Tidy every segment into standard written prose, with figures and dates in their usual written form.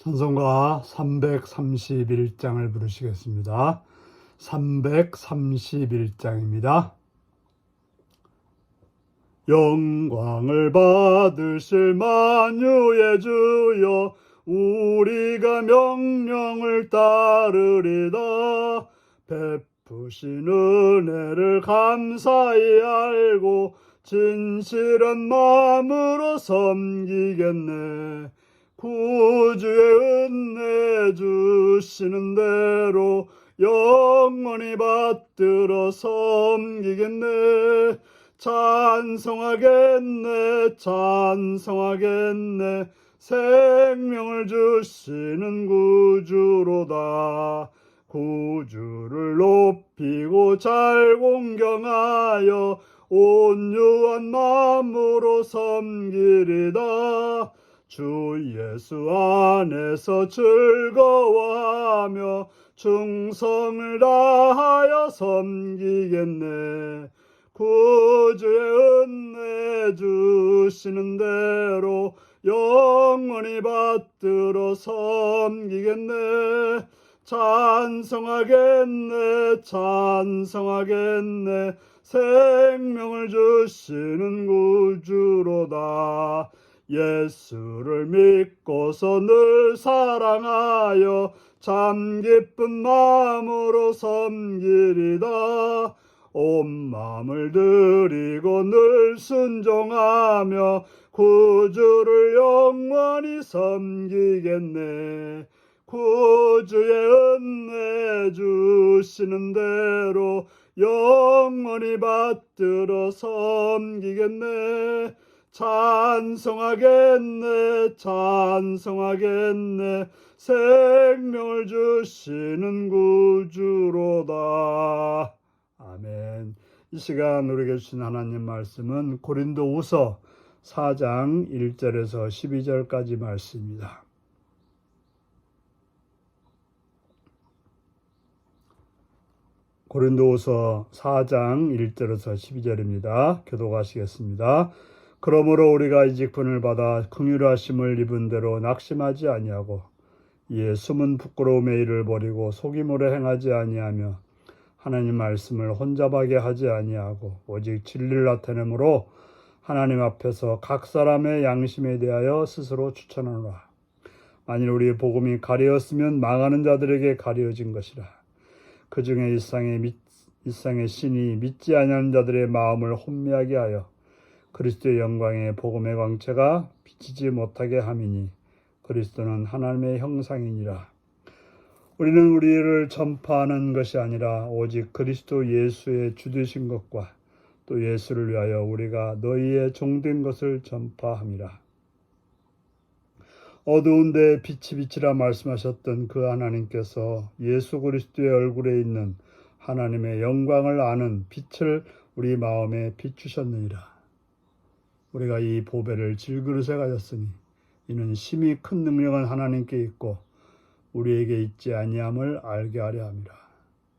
찬송가 331장을 부르시겠습니다. 331장입니다. 영광을 받으실 만유의 주여, 우리가 명령을 따르리다. 베푸신 은혜를 감사히 알고 진실한 마음으로 섬기겠네. 구주의 은혜 주시는 대로 영원히 받들어 섬기겠네. 찬송하겠네. 생명을 주시는 구주로다. 구주를 높이고 잘 공경하여 온유한 마음으로 섬기리다. 주 예수 안에서 즐거워하며 충성을 다하여 섬기겠네. 구주의 은혜 주시는 대로 영원히 받들어 섬기겠네. 찬송하겠네. 생명을 주시는 구주로다. 예수를 믿고서 늘 사랑하여 참 기쁜 마음으로 섬기리다. 온 마음을 드리고 늘 순종하며 구주를 영원히 섬기겠네. 구주의 은혜 주시는 대로 영원히 받들어 섬기겠네. 찬송하겠네. 생명을 주시는 구주로다. 아멘. 이 시간 우리에게 주신 하나님 말씀은 고린도후서 4장 1절에서 12절까지 말씀입니다. 고린도후서 4장 1절에서 12절입니다. 교독하시겠습니다. 그러므로 우리가 이 직분을 받아 긍휼하심을 입은 대로 낙심하지 아니하고 이에 숨은 부끄러움의 일을 버리고 속임으로 행하지 아니하며 하나님 말씀을 혼잡하게 하지 아니하고 오직 진리를 나타내므로 하나님 앞에서 각 사람의 양심에 대하여 스스로 추천하노라. 만일 우리의 복음이 가려졌으면 망하는 자들에게 가려진 것이라. 그 중에 일상의 신이 믿지 아니하는 자들의 마음을 혼미하게 하여 그리스도의 영광의 복음의 광채가 비치지 못하게 함이니 그리스도는 하나님의 형상이니라. 우리는 우리를 전파하는 것이 아니라 오직 그리스도 예수의 주되신 것과 또 예수를 위하여 우리가 너희의 종된 것을 전파함이라. 어두운데 빛이 비치라 말씀하셨던 그 하나님께서 예수 그리스도의 얼굴에 있는 하나님의 영광을 아는 빛을 우리 마음에 비추셨느니라. 우리가 이 보배를 질그릇에 가졌으니 이는 심히 큰 능력은 하나님께 있고 우리에게 있지 아니함을 알게 하려 함이라.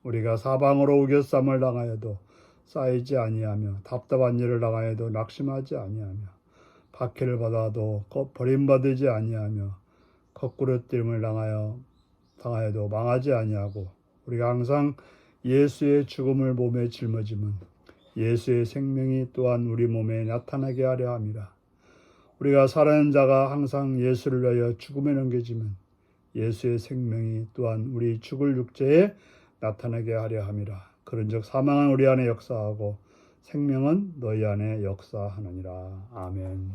우리가 사방으로 우겨쌈을 당하여도 쌓이지 아니하며 답답한 일을 당하여도 낙심하지 아니하며 박해를 받아도 버림받지 아니하며 거꾸로 뛰림을 당하여도 망하지 아니하고 우리가 항상 예수의 죽음을 몸에 짊어지면 예수의 생명이 또한 우리 몸에 나타나게 하려 함이라. 우리가 살아있는 자가 항상 예수를 위하여 죽음에 넘겨지면 예수의 생명이 또한 우리 죽을 육체에 나타나게 하려 함이라. 그런즉 사망은 우리 안에 역사하고 생명은 너희 안에 역사하느니라. 아멘.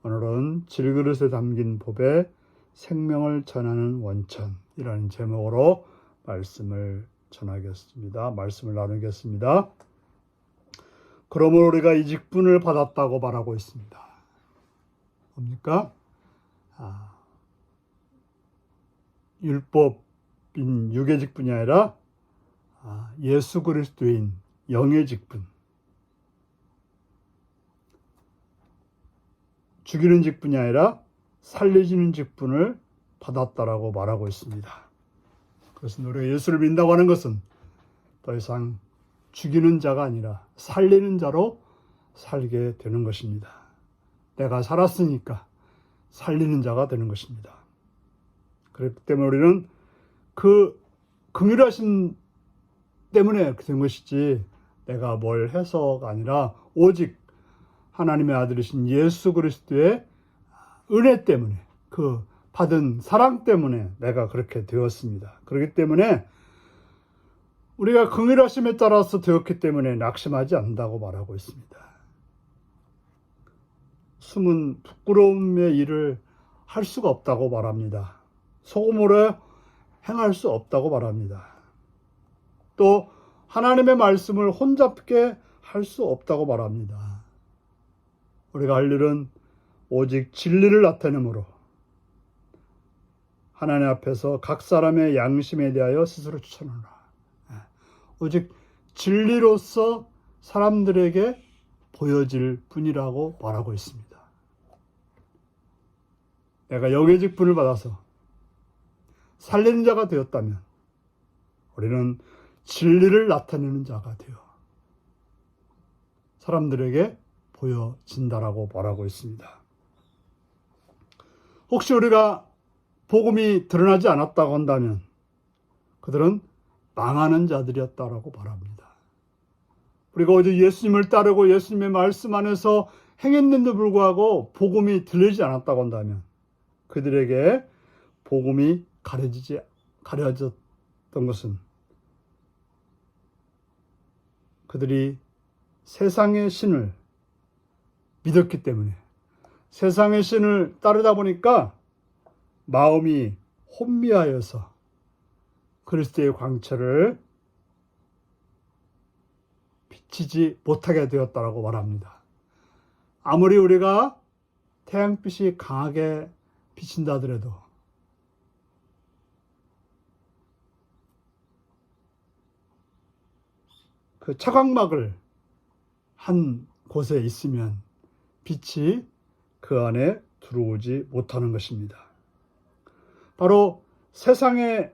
오늘은 질그릇에 담긴 보배 생명을 전하는 원천이라는 제목으로 말씀을 전하겠습니다. 말씀을 나누겠습니다. 그러므로 우리가 이 직분을 받았다고 말하고 있습니다. 뭡니까? 율법인 육의 직분이 아니라 예수 그리스도인 영의 직분, 죽이는 직분이 아니라 살려주는 직분을 받았다라고 말하고 있습니다. 그래서 우리가 예수를 믿는다고 하는 것은 더 이상 죽이는 자가 아니라 살리는 자로 살게 되는 것입니다. 내가 살았으니까 살리는 자가 되는 것입니다. 그렇기 때문에 우리는 그 긍휼하심 때문에 그렇게 된 것이지 내가 뭘 해서가 아니라 오직 하나님의 아들이신 예수 그리스도의 은혜 때문에, 그 받은 사랑 때문에 내가 그렇게 되었습니다. 그렇기 때문에 우리가 긍휼하심에 따라서 되었기 때문에 낙심하지 않는다고 말하고 있습니다. 숨은 부끄러움의 일을 할 수가 없다고 말합니다. 소금으로 행할 수 없다고 말합니다. 또 하나님의 말씀을 혼잡게 할 수 없다고 말합니다. 우리가 할 일은 오직 진리를 나타내므로 하나님 앞에서 각 사람의 양심에 대하여 스스로 추천하라. 오직 진리로서 사람들에게 보여질 뿐이라고 말하고 있습니다. 내가 영의 직분을 받아서 살리는 자가 되었다면 우리는 진리를 나타내는 자가 되어 사람들에게 보여진다라고 말하고 있습니다. 혹시 우리가 복음이 드러나지 않았다고 한다면 그들은 망하는 자들이었다라고 말합니다. 우리가 어제 예수님을 따르고 예수님의 말씀 안에서 행했는데도 불구하고 복음이 들리지 않았다고 한다면 그들에게 복음이 가려졌던 것은 그들이 세상의 신을 믿었기 때문에, 세상의 신을 따르다 보니까 마음이 혼미하여서 그리스도의 광채를 비치지 못하게 되었다라고 말합니다. 아무리 우리가 태양빛이 강하게 비친다 하더라도 그 차광막을 한 곳에 있으면 빛이 그 안에 들어오지 못하는 것입니다. 바로 세상의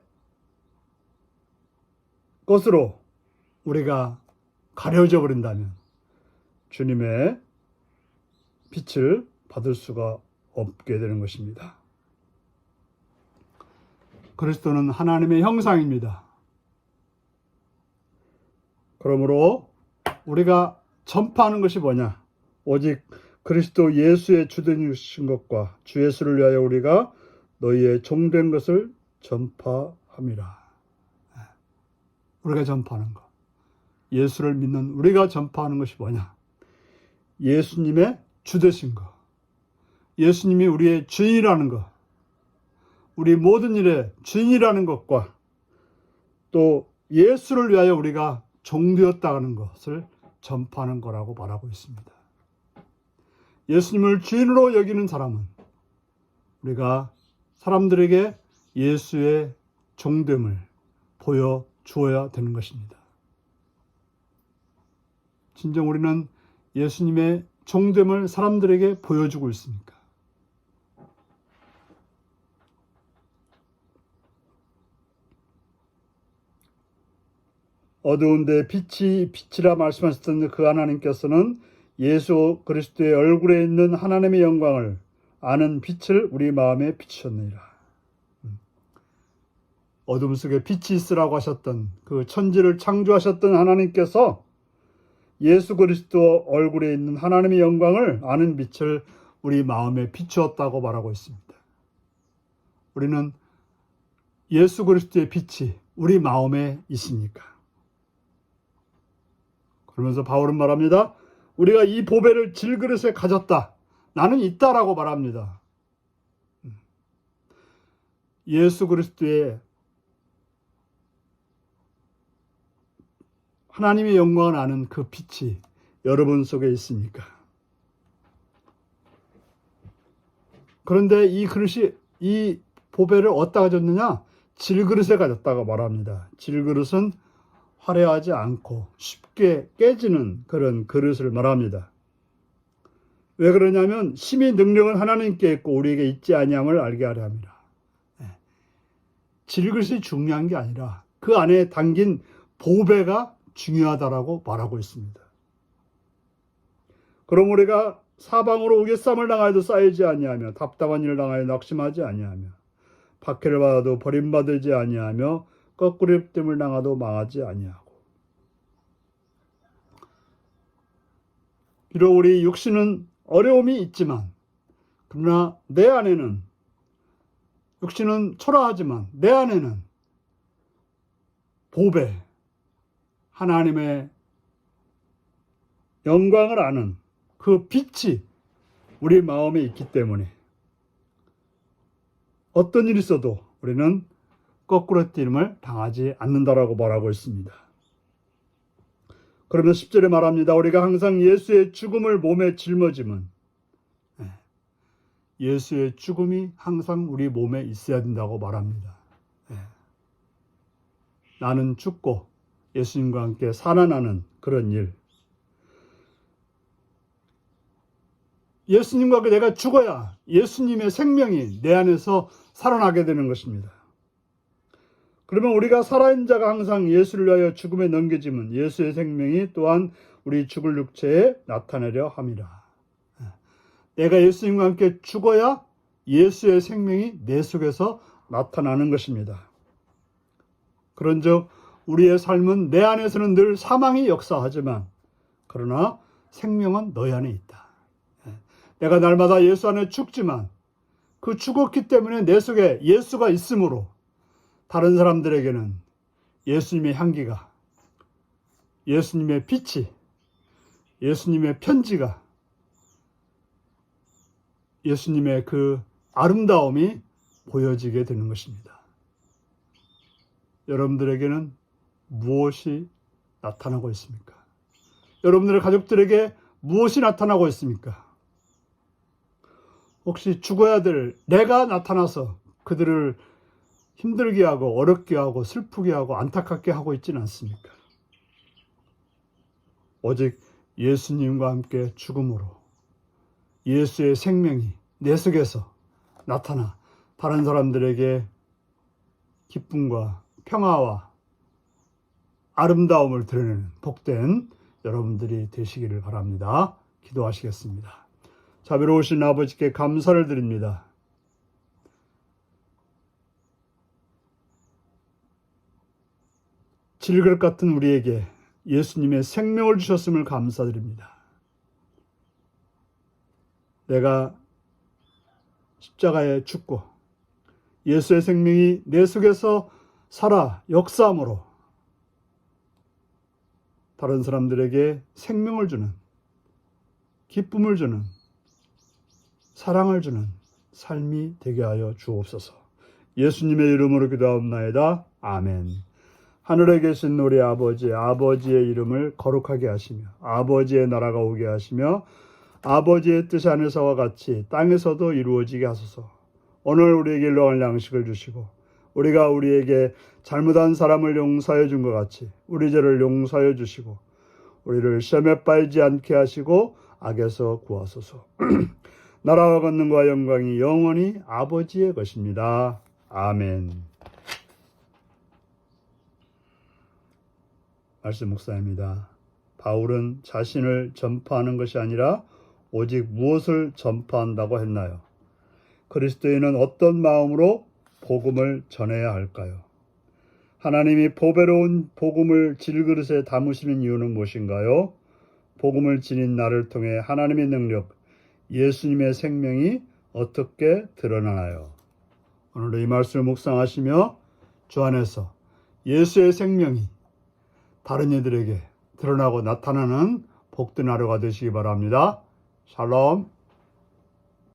것으로 우리가 가려져 버린다면 주님의 빛을 받을 수가 없게 되는 것입니다. 그리스도는 하나님의 형상입니다. 그러므로 우리가 전파하는 것이 뭐냐? 오직 그리스도 예수의 주되신 것과 주 예수를 위하여 우리가 너희의 종된 것을 전파함이라. 우리가 전파하는 것. 예수를 믿는 우리가 전파하는 것이 뭐냐? 예수님의 주되신 것. 예수님이 우리의 주인이라는 것. 우리 모든 일의 주인이라는 것과 또 예수를 위하여 우리가 종되었다는 것을 전파하는 거라고 말하고 있습니다. 예수님을 주인으로 여기는 사람은 우리가 사람들에게 예수의 종됨을 보여주어야 되는 것입니다. 진정 우리는 예수님의 종됨을 사람들에게 보여주고 있습니까? 어두운데 빛이라 말씀하셨던 그 하나님께서는 예수 그리스도의 얼굴에 있는 하나님의 영광을 아는 빛을 우리 마음에 비추셨느니라. 어둠 속에 빛이 있으라고 하셨던 그 천지를 창조하셨던 하나님께서 예수 그리스도 얼굴에 있는 하나님의 영광을 아는 빛을 우리 마음에 비추었다고 말하고 있습니다. 우리는 예수 그리스도의 빛이 우리 마음에 있습니까? 그러면서 바울은 말합니다. 우리가 이 보배를 질그릇에 가졌다. 나는 있다라고 말합니다. 예수 그리스도의 하나님의 영광을 아는 그 빛이 여러분 속에 있습니까? 그런데 이 보배를 어디다 가졌느냐? 질그릇에 가졌다고 말합니다. 질그릇은 화려하지 않고 쉽게 깨지는 그런 그릇을 말합니다. 왜 그러냐면 심히 능력은 하나님께 있고 우리에게 있지 아니함을 알게 하려 함이라. 질그릇이 중요한 게 아니라 그 안에 담긴 보배가 중요하다라고 말하고 있습니다. 그럼 우리가 사방으로 우겨쌈을 당하여도 쌓이지 아니하며 답답한 일을 당하여 낙심하지 아니하며 박해를 받아도 버림받지 아니하며 거꾸로 뜸을 당하도 망하지 아니하고. 비록 우리 육신은 어려움이 있지만, 그러나 내 안에는, 육신은 초라하지만 내 안에는 보배, 하나님의 영광을 아는 그 빛이 우리 마음에 있기 때문에 어떤 일이 있어도 우리는 거꾸로 띄임을 당하지 않는다라고 말하고 있습니다. 그러면 10절에 말합니다. 우리가 항상 예수의 죽음을 몸에 짊어짐은, 예수의 죽음이 항상 우리 몸에 있어야 된다고 말합니다. 나는 죽고 예수님과 함께 살아나는 그런 일. 예수님과 함께 내가 죽어야 예수님의 생명이 내 안에서 살아나게 되는 것입니다. 그러면 우리가 살아있는 자가 항상 예수를 위하여 죽음에 넘겨짐은 예수의 생명이 또한 우리 죽을 육체에 나타내려 함이라. 내가 예수님과 함께 죽어야 예수의 생명이 내 속에서 나타나는 것입니다. 그런즉 우리의 삶은 내 안에서는 늘 사망이 역사하지만 그러나 생명은 너희 안에 있다. 내가 날마다 예수 안에 죽지만 그 죽었기 때문에 내 속에 예수가 있으므로 다른 사람들에게는 예수님의 향기가, 예수님의 빛이, 예수님의 편지가, 예수님의 그 아름다움이 보여지게 되는 것입니다. 여러분들에게는 무엇이 나타나고 있습니까? 여러분들의 가족들에게 무엇이 나타나고 있습니까? 혹시 죽어야 될 내가 나타나서 그들을 힘들게 하고 어렵게 하고 슬프게 하고 안타깝게 하고 있지는 않습니까? 오직 예수님과 함께 죽음으로 예수의 생명이 내 속에서 나타나 다른 사람들에게 기쁨과 평화와 아름다움을 드러내는 복된 여러분들이 되시기를 바랍니다. 기도하시겠습니다. 자비로우신 아버지께 감사를 드립니다. 질그릇 같은 우리에게 예수님의 생명을 주셨음을 감사드립니다. 내가 십자가에 죽고 예수의 생명이 내 속에서 살아 역사함으로 다른 사람들에게 생명을 주는, 기쁨을 주는, 사랑을 주는 삶이 되게 하여 주옵소서. 예수님의 이름으로 기도하옵나이다. 아멘. 하늘에 계신 우리 아버지, 아버지의 이름을 거룩하게 하시며 아버지의 나라가 오게 하시며 아버지의 뜻이 하늘에서와 같이 땅에서도 이루어지게 하소서. 오늘 우리에게 일용할 양식을 주시고 우리가 우리에게 잘못한 사람을 용서해 준 것 같이 우리 죄를 용서해 주시고 우리를 시험에 빠지지 않게 하시고 악에서 구하소서. 나라와 권능과 영광이 영원히 아버지의 것입니다. 아멘. 말씀 묵상입니다. 바울은 자신을 전파하는 것이 아니라 오직 무엇을 전파한다고 했나요? 그리스도인은 어떤 마음으로 복음을 전해야 할까요? 하나님이 보배로운 복음을 질그릇에 담으시는 이유는 무엇인가요? 복음을 지닌 나를 통해 하나님의 능력, 예수님의 생명이 어떻게 드러나나요? 오늘도 이 말씀을 묵상하시며 주 안에서 예수의 생명이 다른 이들에게 드러나고 나타나는 복된 하루가 되시기 바랍니다. 샬롬.